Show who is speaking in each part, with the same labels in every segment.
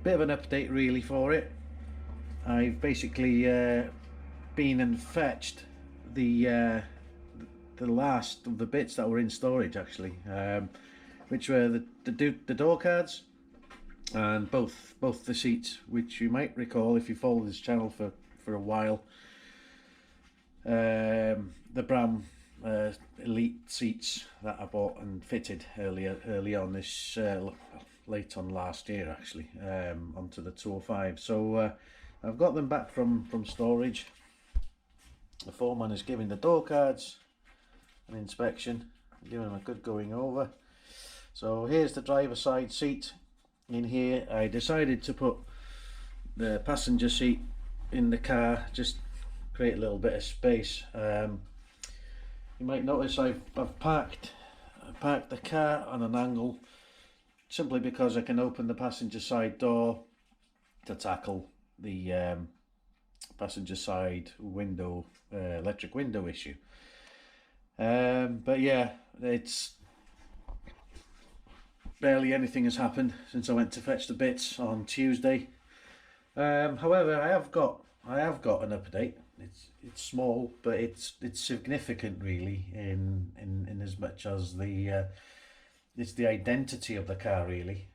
Speaker 1: bit of an update really for it. I've basically been and fetched the last of the bits that were in storage actually, which were the door cards and both the seats, which you might recall if you follow this channel for a while. The brown elite seats that I bought and fitted early on this late on last year actually, onto the 205. So I've got them back from storage. The foreman is giving the door cards an inspection, giving them a good going over. So here's the driver's side seat. In here I decided to put the passenger seat in the car, just create a little bit of space. You might notice I've parked the car on an angle simply because I can open the passenger side door to tackle the passenger side window, electric window issue. But yeah, it's barely anything has happened since I went to fetch the bits on Tuesday. However, I have got an update. It's small, but it's significant really in as much as it's the identity of the car really.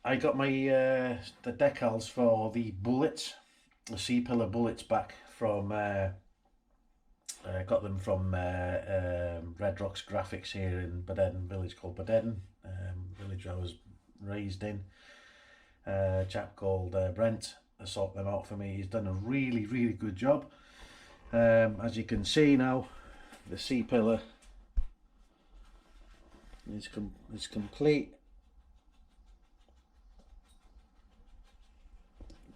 Speaker 1: I got my the decals for the bullets, the C-pillar bullets back from got them from Red Rocks Graphics here in Bonnet village called Bonnet, village I was raised in. A chap called Brent sorted them out for me. He's done a really good job. As you can see now, the C-pillar is complete.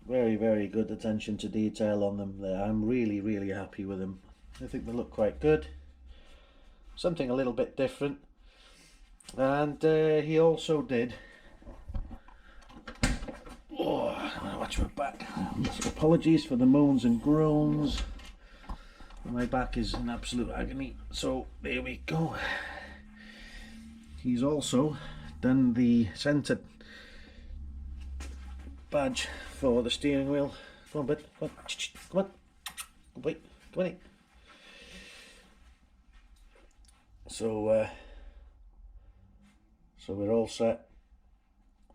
Speaker 1: Very good attention to detail on them there. I'm really happy with them. I think they look quite good, something a little bit different. And he also did, oh, I'm gonna watch my back. Apologies for the moans and groans, my back is in absolute agony. So there we go. He's also done the centre badge for the steering wheel. Come on, bud, come on, wait, come on. So so we're all set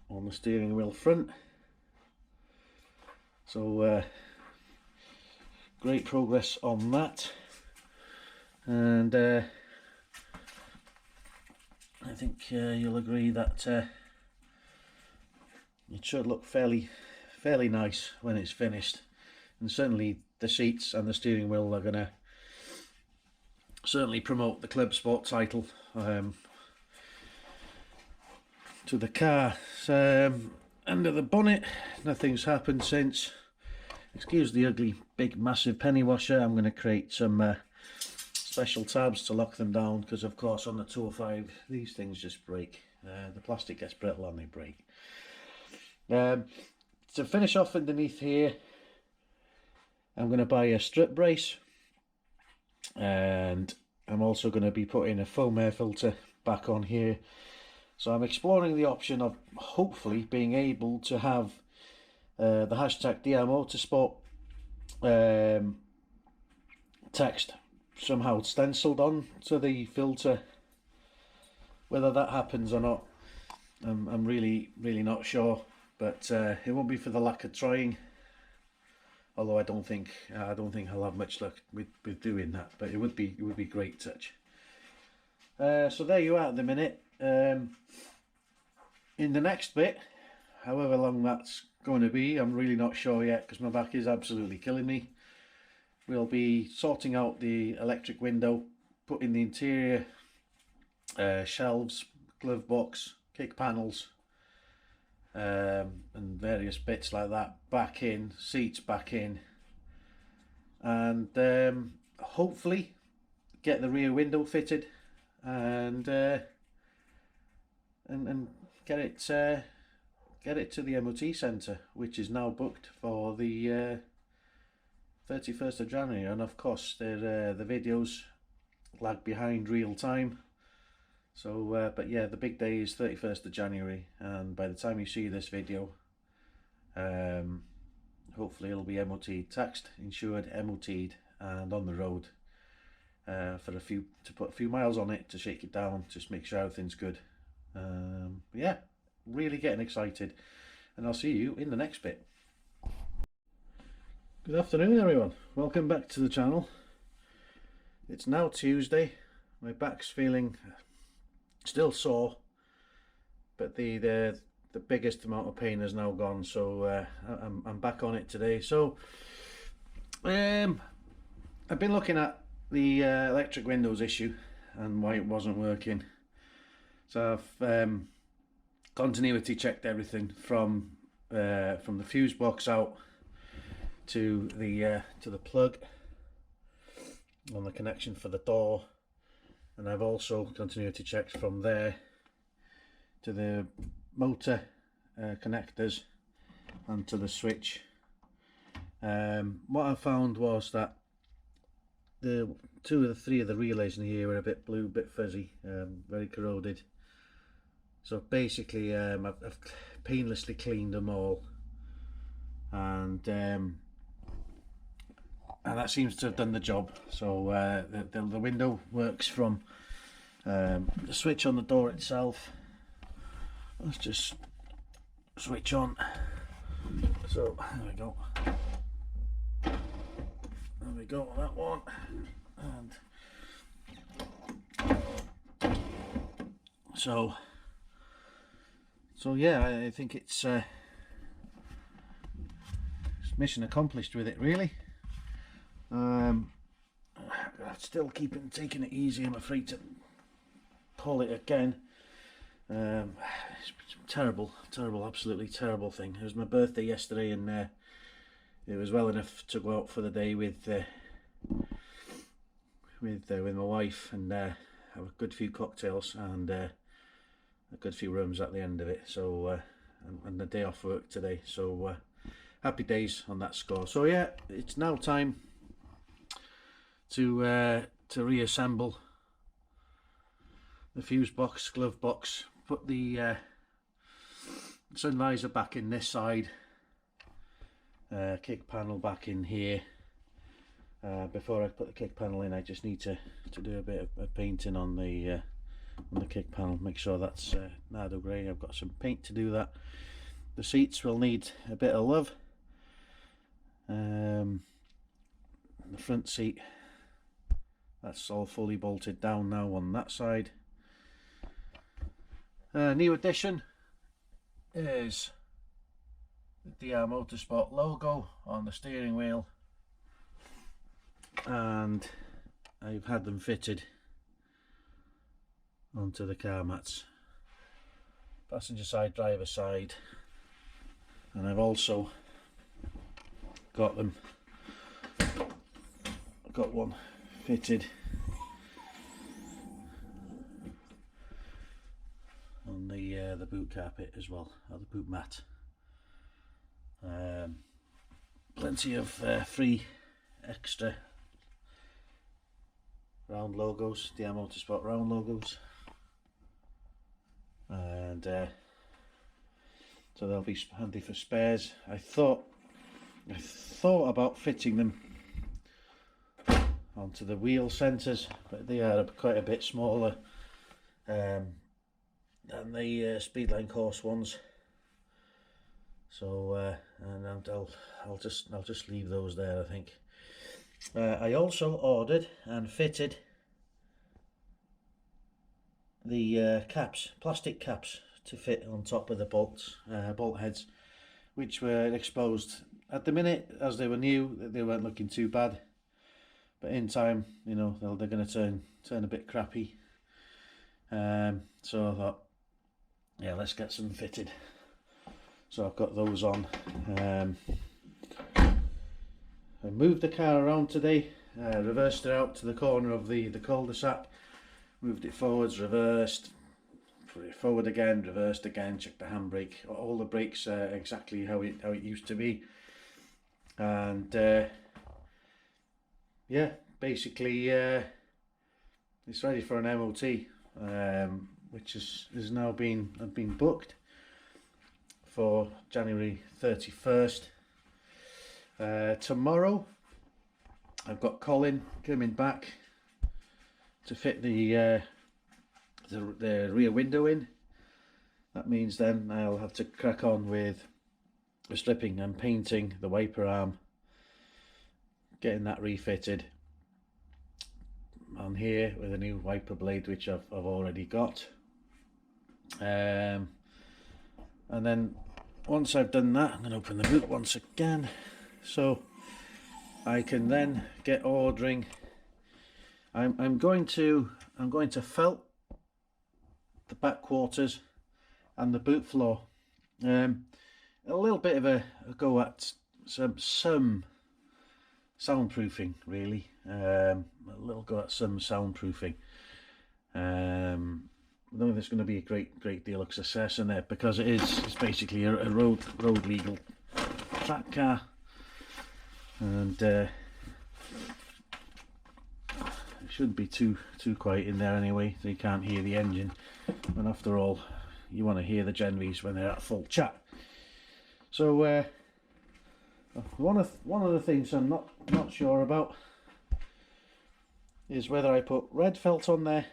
Speaker 1: on the steering wheel front. So great progress on that, and I think you'll agree that it should look fairly nice when it's finished, and certainly the seats and the steering wheel are going to certainly promote the Clubsport title to the car. Under the bonnet, nothing's happened since. Excuse the ugly big massive penny washer. I'm going to create some special tabs to lock them down, because of course on the 205 these things just break. The plastic gets brittle and they break. To finish off underneath here, I'm going to buy a strip brace, and I'm also going to be putting a foam air filter back on here. So I'm exploring the option of hopefully being able to have the hashtag DR Motorsport text somehow stenciled on to the filter. Whether that happens or not, I'm really not sure, but it won't be for the lack of trying. Although I don't think I'll have much luck with doing that, but it would be great touch. So there you are at the minute. In the next bit, however long that's going to be, I'm really not sure yet, because my back is absolutely killing me. We'll be sorting out the electric window, putting the interior shelves, glove box, kick panels, and various bits like that back in, seats back in, and hopefully get the rear window fitted, and get it to the MOT centre, which is now booked for the 31st of January, and of course the videos lag behind real time, So but yeah, the big day is 31st of January, and by the time you see this video, hopefully it'll be MOT taxed, insured, MOT'd, and on the road for to put a few miles on it to shake it down, just make sure everything's good. Yeah, really getting excited, and I'll see you in the next bit. Good afternoon everyone, welcome back to the channel. It's now Tuesday. My back's feeling still sore, but the biggest amount of pain has now gone, so I'm back on it today. So I've been looking at the electric windows issue and why it wasn't working. So I've continuity checked everything from the fuse box out to the plug on the connection for the door, and I've also continuity checked from there to the motor connectors and to the switch. What I found was that the three of the relays in here were a bit blue, a bit fuzzy, very corroded. So basically I've painlessly cleaned them all, and that seems to have done the job. So the window works from the switch on the door itself. Let's just switch on. So there we go. There we go, that one. And so yeah, I think it's mission accomplished with it, really. I'm still taking it easy. I'm afraid to pull it again. It's terrible, absolutely terrible thing. It was my birthday yesterday, and it was well enough to go out for the day with my wife and have a good few cocktails and a good few rooms at the end of it. So and the day off work today. So happy days on that score. So yeah, it's now time to reassemble the fuse box, glove box, put the sun visor back in this side, kick panel back in here. Before I put the kick panel in, I just need to do a bit of painting on the kick panel, make sure that's Nardo grey. I've got some paint to do that. The seats will need a bit of love. The front seat, that's all fully bolted down now on that side. New addition is the DR Motorsport logo on the steering wheel, and I've had them fitted onto the car mats, passenger side, driver side, and I've also got one fitted on the boot carpet as well, or the boot mat. Plenty of free extra round logos, DR Motorsport round logos, and so they'll be handy for spares. I thought about fitting them onto the wheel centres, but they are quite a bit smaller than the Speedline course ones. So and I'll just leave those there, I think. I also ordered and fitted the caps, plastic caps, to fit on top of the bolt heads, which were exposed at the minute. As they were new, they weren't looking too bad, but in time, you know, they're going to turn a bit crappy. So I thought, yeah, let's get some fitted. So I've got those on. I moved the car around today, reversed it out to the corner of the cul-de-sac, moved it forwards, reversed, put it forward again, reversed again, checked the handbrake, all the brakes exactly how it used to be, and yeah, basically it's ready for an MOT. which has now been booked for January 31st. Tomorrow I've got Colin coming back to fit the rear window in. That means then I'll have to crack on with stripping and painting the wiper arm, getting that refitted on here with a new wiper blade, which I've already got. And then once I've done that, I'm going to open the boot once again so I can then get ordering. I'm going to felt the back quarters and the boot floor. A little bit of a go at some soundproofing, really. A little go at some soundproofing. I don't think there's going to be a great deal of success in there, because it's basically a road legal track car, and it shouldn't be too quiet in there anyway, so you can't hear the engine. And after all, you want to hear the Genvies when they're at full chat. So one of the things I'm not sure about is whether I put red felt on there,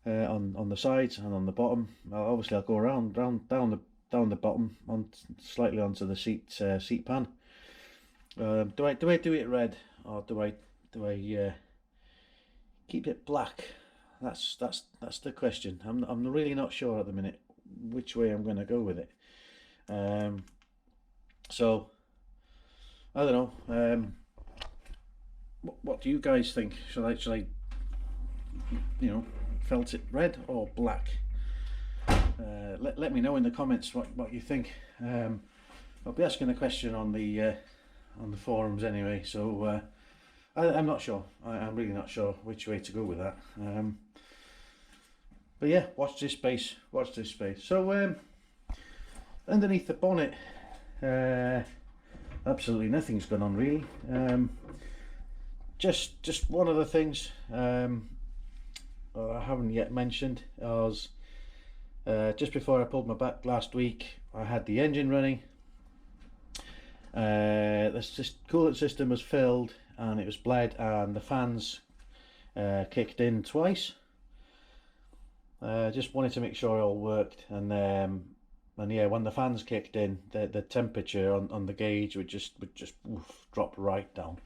Speaker 1: on the sides and on the bottom. Obviously I'll go around down the bottom, slightly onto the seat pan. Do I do it red, or do I keep it black? That's the question. I'm really not sure at the minute which way I'm going to go with it. So I don't know. What do you guys think? Shall I felt it red or black? Let me know in the comments what you think. I'll be asking a question on the forums anyway, so I'm not sure. I'm really not sure which way to go with that. But yeah, watch this space. So underneath the bonnet, absolutely nothing's gone on really. Just one of the things I haven't yet mentioned was just before I pulled my back last week, I had the engine running. This coolant system was filled and it was bled, and the fans kicked in twice. Just wanted to make sure it all worked, and yeah, when the fans kicked in, the temperature on the gauge would just drop right down.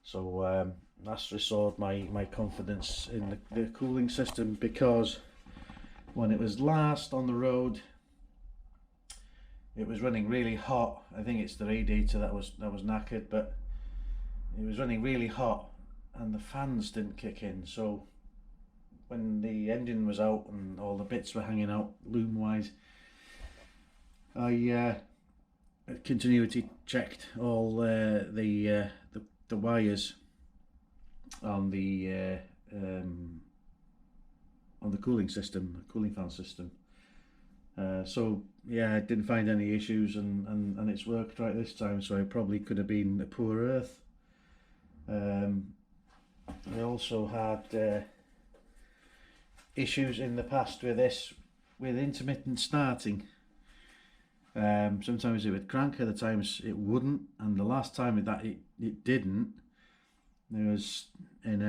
Speaker 1: So that's restored my confidence in the cooling system, because when it was last on the road, it was running really hot. I think it's the radiator that was knackered, but it was running really hot and the fans didn't kick in. So when the engine was out and all the bits were hanging out loom wise, I continuity checked all the wires on the cooling fan system. So yeah, I didn't find any issues, and it's worked right this time. So it probably could have been a poor earth. I also had issues in the past with intermittent starting. Sometimes it would crank, other times it wouldn't, and the last time that it didn't, it was in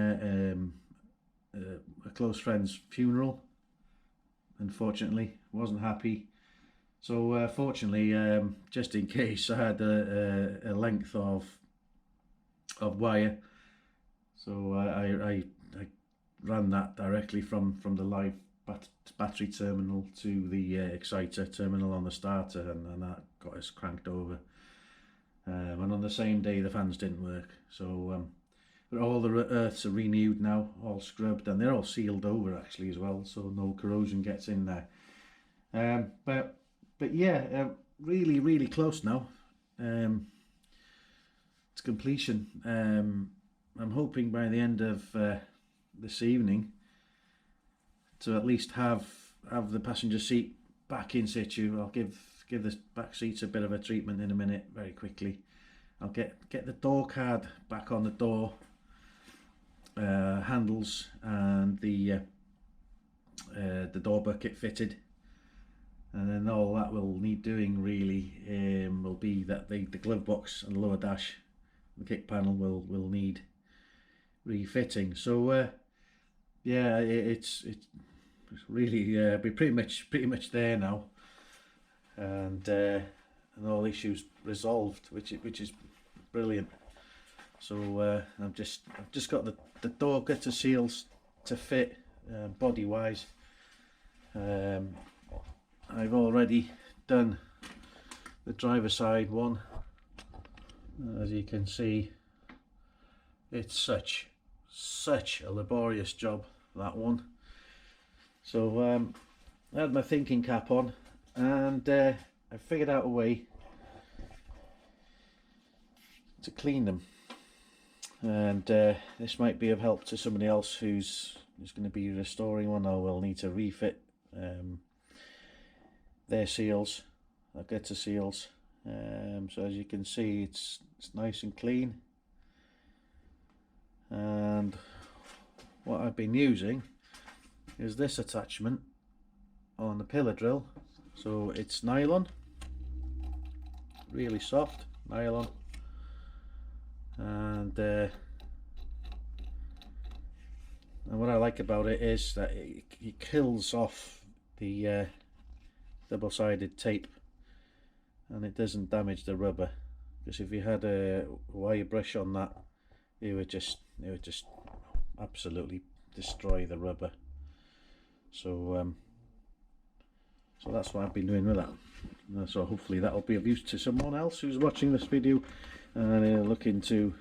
Speaker 1: a close friend's funeral. Unfortunately, wasn't happy. So fortunately, just in case, I had a length of wire. So I ran that directly from the live battery terminal to the exciter terminal on the starter, and that got us cranked over. And on the same day, the fans didn't work. So but all the earths are renewed now, all scrubbed, and they're all sealed over actually as well, so no corrosion gets in there. But yeah, really close now to completion. I'm hoping by the end of this evening to at least have the passenger seat back in situ. I'll give the back seats a bit of a treatment in a minute, very quickly. I'll get the door card back on the door, handles and the door bucket fitted, and then all that will need doing really will be that the glove box and lower dash, the kick panel will need refitting. So yeah, it's really be pretty much there now, and all issues resolved, which is brilliant. So I've just got the door gutter seals to fit body wise. I've already done the driver side one. As you can see, it's such a laborious job, that one. So I had my thinking cap on, and I figured out a way to clean them, and this might be of help to somebody else who's going to be restoring one or will need to refit their seals, their gutter seals. So as you can see, it's nice and clean, and what I've been using is this attachment on the pillar drill. So it's nylon, really soft nylon, and what I like about it is that it kills off the double-sided tape, and it doesn't damage the rubber, because if you had a wire brush on that, it would just absolutely destroy the rubber. So so that's what I've been doing with that. So hopefully that'll be of use to someone else who's watching this video and looking to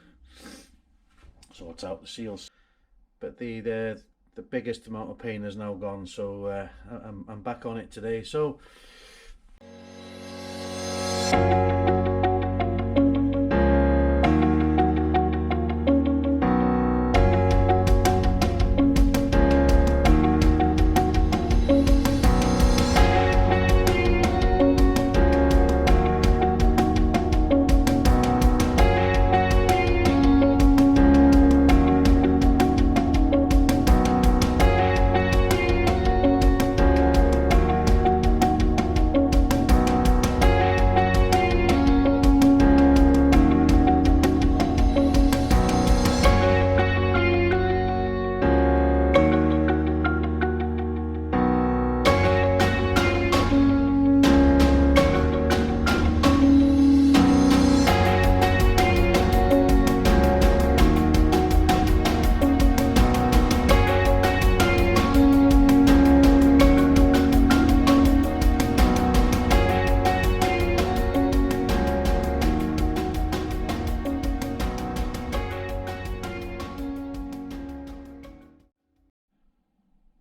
Speaker 1: sort out the seals. But the biggest amount of pain has now gone, so I'm back on it today. So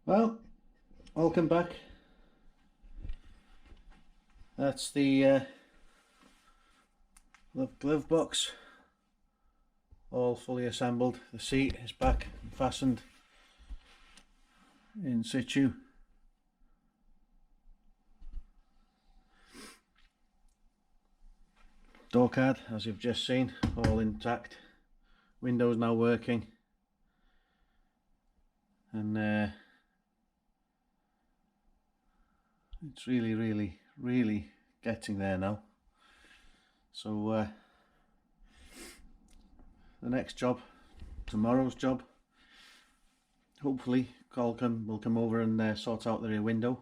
Speaker 1: well, welcome back. That's the glove box all fully assembled. The seat is back and fastened in situ. Door card, as you've just seen, all intact. Windows now working, and it's really getting there now. So the next job, tomorrow's job, hopefully Carl will come over and sort out the rear window.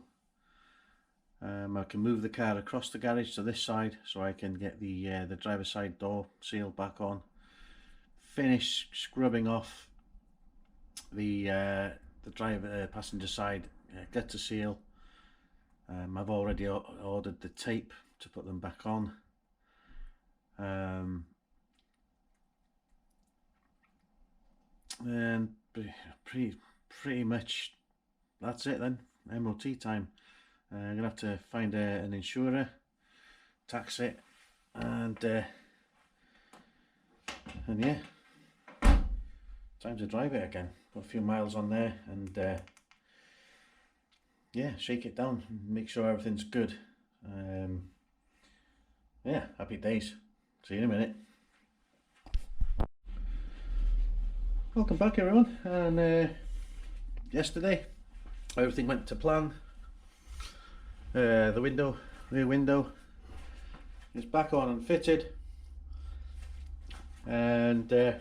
Speaker 1: I can move the car across the garage to this side so I can get the driver's side door seal back on, finish scrubbing off the passenger side gutter seal. I've already ordered the tape to put them back on. And pretty much that's it then. MOT time. I'm gonna have to find an insurer, tax it, and yeah, time to drive it again. Put a few miles on there, and yeah, shake it down, make sure everything's good. Yeah, happy days. See you in a minute. Welcome back everyone, and yesterday everything went to plan. The rear window is back on and fitted, and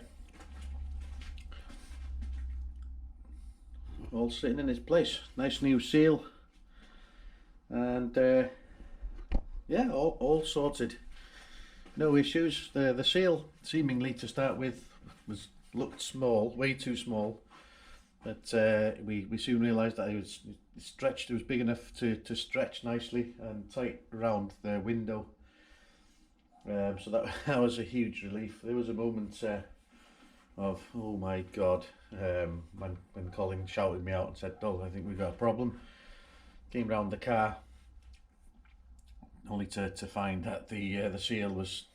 Speaker 1: all sitting in its place. Nice new seal, and yeah, all sorted. No issues. The seal, seemingly to start with, looked small, way too small, but we soon realised that it was stretched. It was big enough to stretch nicely and tight around the window. So that was a huge relief. There was a moment of, oh my god, when Colin shouted me out and said, "Oh, I think we've got a problem." Came round the car, only to find that the seal was,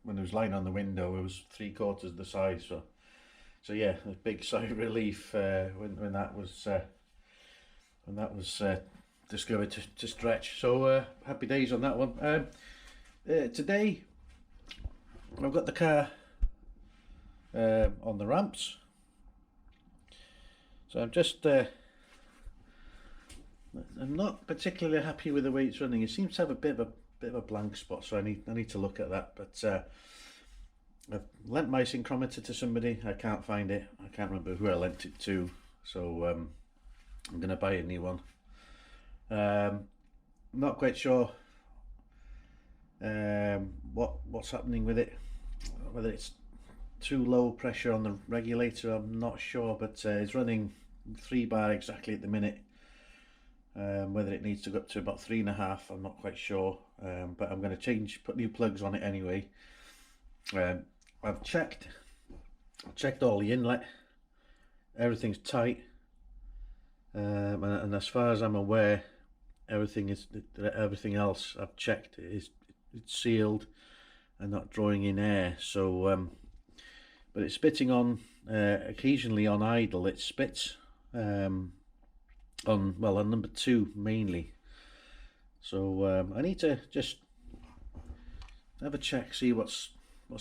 Speaker 1: when it was lying on the window, it was 3/4 the size. So yeah, a big sigh of relief when that was discovered to stretch. So happy days on that one. Today I've got the car on the ramps, so I'm not particularly happy with the way it's running. It seems to have a bit of a blank spot, so I need to look at that. But I've lent my synchrometer to somebody. I can't find it. I can't remember who I lent it to, so I'm going to buy a new one. Not quite sure what's happening with it, whether it's too low pressure on the regulator, I'm not sure, but it's running 3 bar exactly at the minute. Whether it needs to go up to about 3.5, I'm not quite sure, but I'm going to put new plugs on it anyway. I've checked all the inlet, everything's tight, and as far as I'm aware, everything else I've checked it's sealed and not drawing in air. So but it's spitting on occasionally on idle. It spits on number 2 mainly. So I need to just have a check, see what's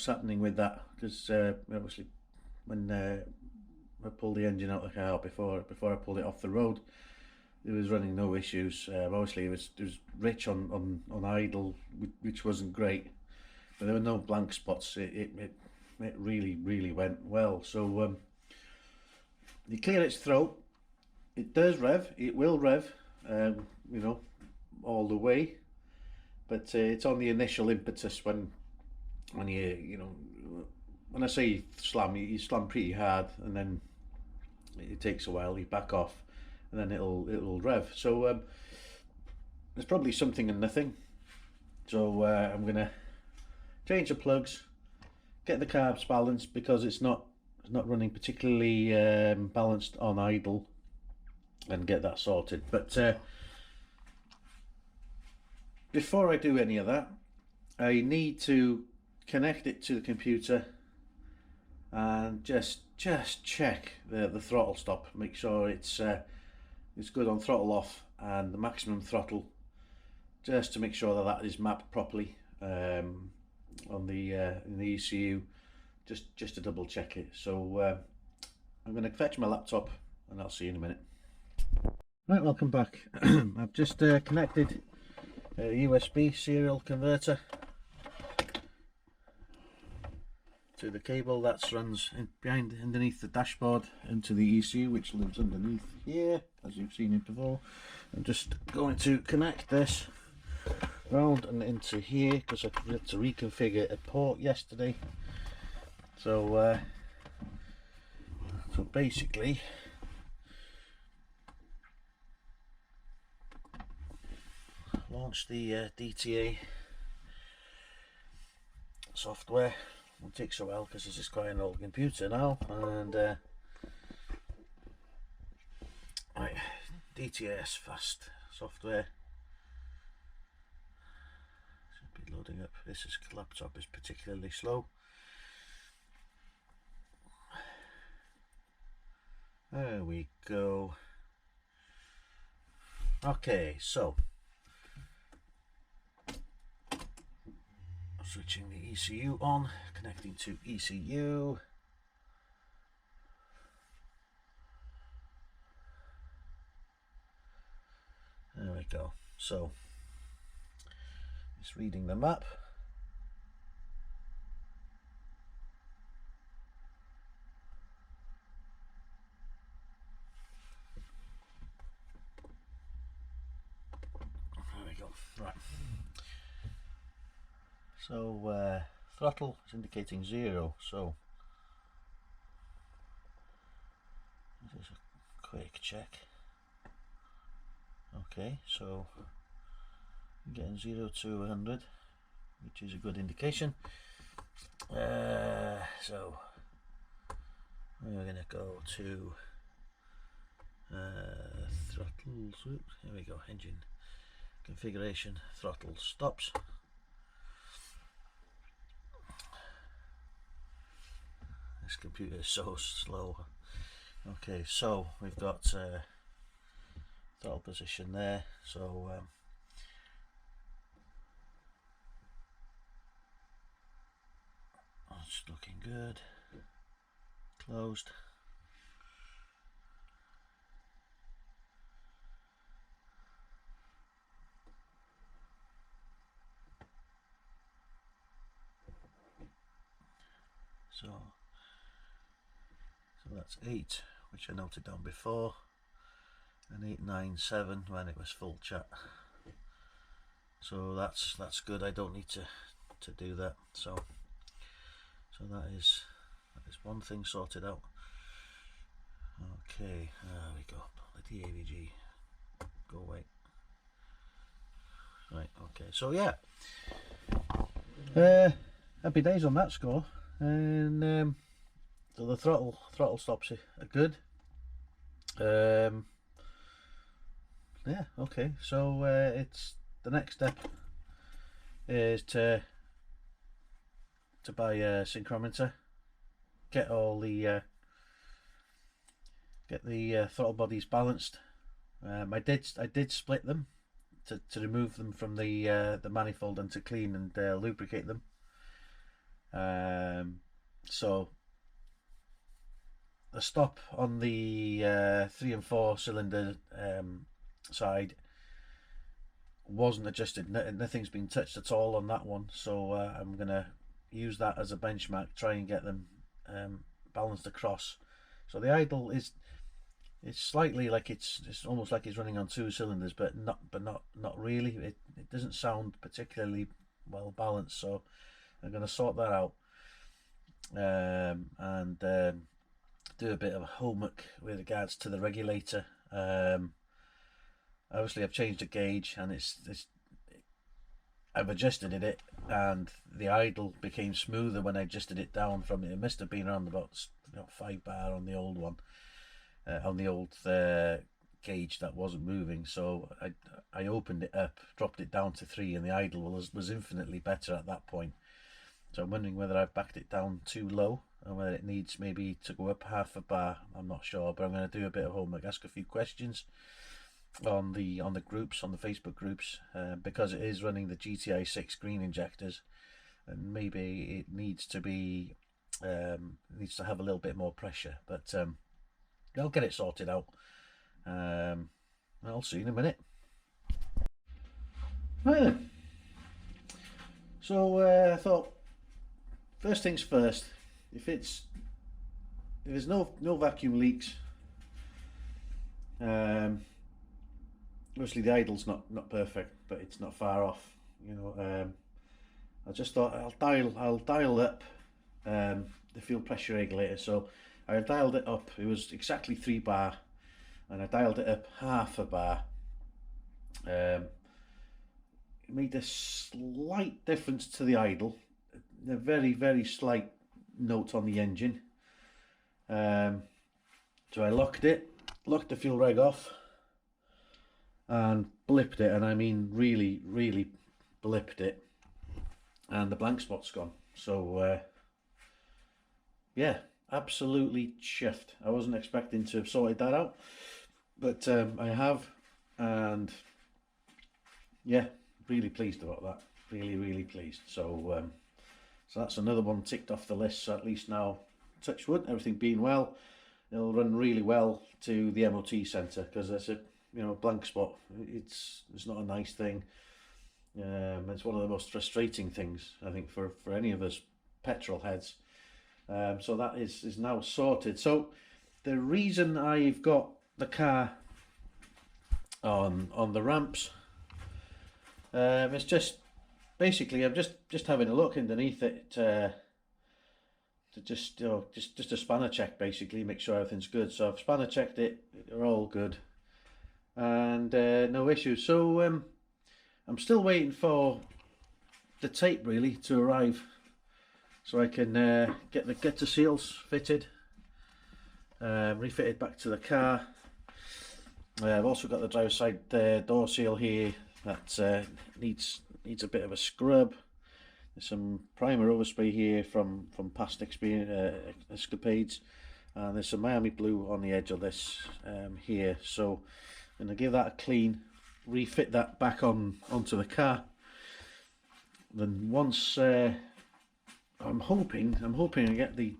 Speaker 1: happening with that, because obviously when I pulled the engine out of the car before I pulled it off the road, it was running no issues. Obviously it was rich on idle, which wasn't great, but there were no blank spots. It really went well. So you clear its throat, it does rev, it will rev, you know, all the way, but it's on the initial impetus when you know, when I say slam, you slam pretty hard, and then it takes a while, you back off, and then it'll rev. So there's probably something and nothing. So I'm gonna change the plugs, get the carbs balanced, because it's not running particularly balanced on idle, and get that sorted. But before I do any of that, I need to connect it to the computer and just check the throttle stop, make sure it's good on throttle off and the maximum throttle, just to make sure that is mapped properly on the in the ECU, just to double check it. So I'm going to fetch my laptop and I'll see you in a minute. Right, welcome back. I've just connected a USB serial converter to the cable that runs underneath the dashboard into the ECU, which lives underneath here, as you've seen it before. I'm just going to connect this round and into here, because I had to reconfigure a port yesterday. So basically launch the DTA software. It takes a while because this is quite an old computer now, and right, DTS fast software should be loading up. This laptop is particularly slow. There we go. Okay, so switching the ECU on, connecting to ECU. go. So it's reading the map. There we go. Right. So throttle is indicating 0. So this is a quick check. Okay, so I'm getting 0 to 100, which is a good indication. So we're going to go to throttles. Oops, here we go. Engine configuration, throttle stops. This computer is so slow. Okay, so we've got throttle position there. So that's looking good. Closed. So that's 8, which I noted down before, and 897 when it was full chat. So that's good. I don't need to do that. So that is one thing sorted out. Okay, there we go. Let the AVG go away. Right. Okay. So yeah, happy days on that score. And so the throttle stops are good. Yeah. Okay. So it's the next step is to buy a synchrometer, get all the throttle bodies balanced. I did split them to remove them from the manifold and to clean and lubricate them. So the stop on the 3 and 4 cylinder side wasn't adjusted. Nothing's been touched at all on that one, so I'm gonna use that as a benchmark, try and get them balanced across. So the idle is slightly like it's almost like it's running on 2 cylinders, but not really. It doesn't sound particularly well balanced, so I'm going to sort that out and do a bit of homework with regards to the regulator. Obviously I've changed the gauge, and I've adjusted it, and the idle became smoother when I adjusted it down from it must have been around about 5 bar on the old one, on the old gauge that wasn't moving. So I opened it up, dropped it down to 3, and the idle was infinitely better at that point. So I'm wondering whether I've backed it down too low and whether it needs maybe to go up half a bar. I'm not sure, but I'm going to do a bit of homework, ask a few questions on the groups, on the Facebook groups, because it is running the GTI 6 green injectors, and maybe it needs to be needs to have a little bit more pressure, but I'll get it sorted out. I'll see you in a minute. Right then, so I thought first things first, if there's no vacuum leaks, obviously the idle's not perfect, but it's not far off, I just thought I'll dial up the fuel pressure regulator. So I dialed it up, it was exactly 3 bar, and I dialed it up half a bar. It made a slight difference to the idle, a very slight note on the engine. So I locked the fuel reg off and blipped it, and I mean really blipped it, and the blank spot's gone. So yeah, absolutely chuffed. I wasn't expecting to have sorted that out, but I have, and yeah, really pleased about that. Really pleased. So so that's another one ticked off the list. So at least now, touch wood, everything being well, it'll run really well to the MOT centre, because you know, a blank spot. It's not a nice thing. It's one of the most frustrating things, I think, for any of us petrol heads. So that is now sorted. So the reason I've got the car on the ramps, it's just basically I'm just having a look underneath it to just, you know, just a spanner check, basically make sure everything's good. So I've spanner checked it, they're all good, and no issues. So I'm still waiting for the tape really to arrive, so I can get the seals fitted, refitted back to the car. I've also got the driver's side door seal here that needs a bit of a scrub. There's some primer overspray here from past escapades, and there's some Miami blue on the edge of this here. So I'm going to give that a clean, refit that back onto the car. Then once I'm hoping I get the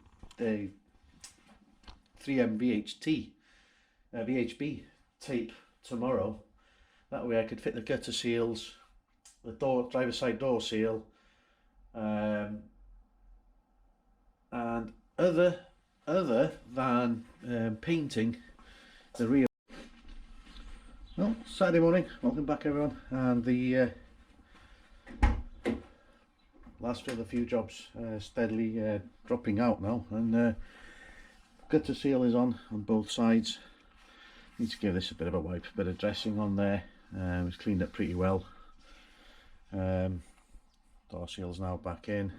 Speaker 1: 3M VHB tape tomorrow. That way I could fit the gutter seals, the driver's side door seal, and other than painting the rear. Well, Saturday morning, welcome back everyone, and the last of the few jobs steadily dropping out now, and gutter seal is on both sides. Need to give this a bit of a wipe, a bit of dressing on there. It's cleaned up pretty well. Door seal's now back in.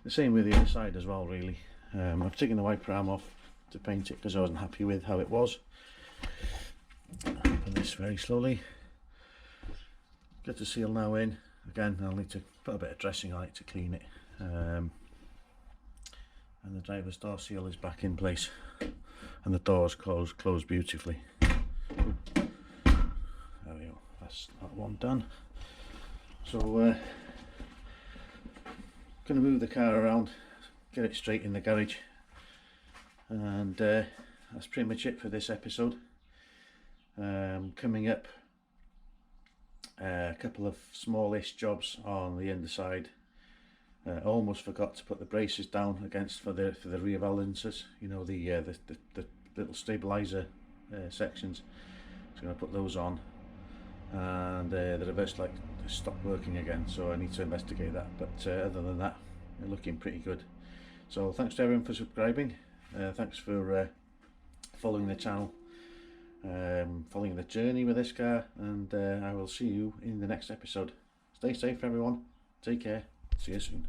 Speaker 1: The same with the other side as well, really. I've taken the wiper arm off to paint it because I wasn't happy with how it was. Open this very slowly. Gutter seal now in. Again, I'll need to put a bit of dressing on it to clean it. And the driver's door seal is back in place, and the door's closed beautifully. There we go, that's that one done. So going to move the car around, get it straight in the garage, and that's pretty much it for this episode. Coming up, a couple of smallish jobs on the underside. I almost forgot to put the braces down against for the rear balances, you know, the little stabilizer sections. So I'm going to put those on, and the reverse light stopped working again, so I need to investigate that. But other than that, they're looking pretty good. So thanks to everyone for subscribing. Thanks for following the channel, following the journey with this car, and I will see you in the next episode. Stay safe everyone, take care, see you soon.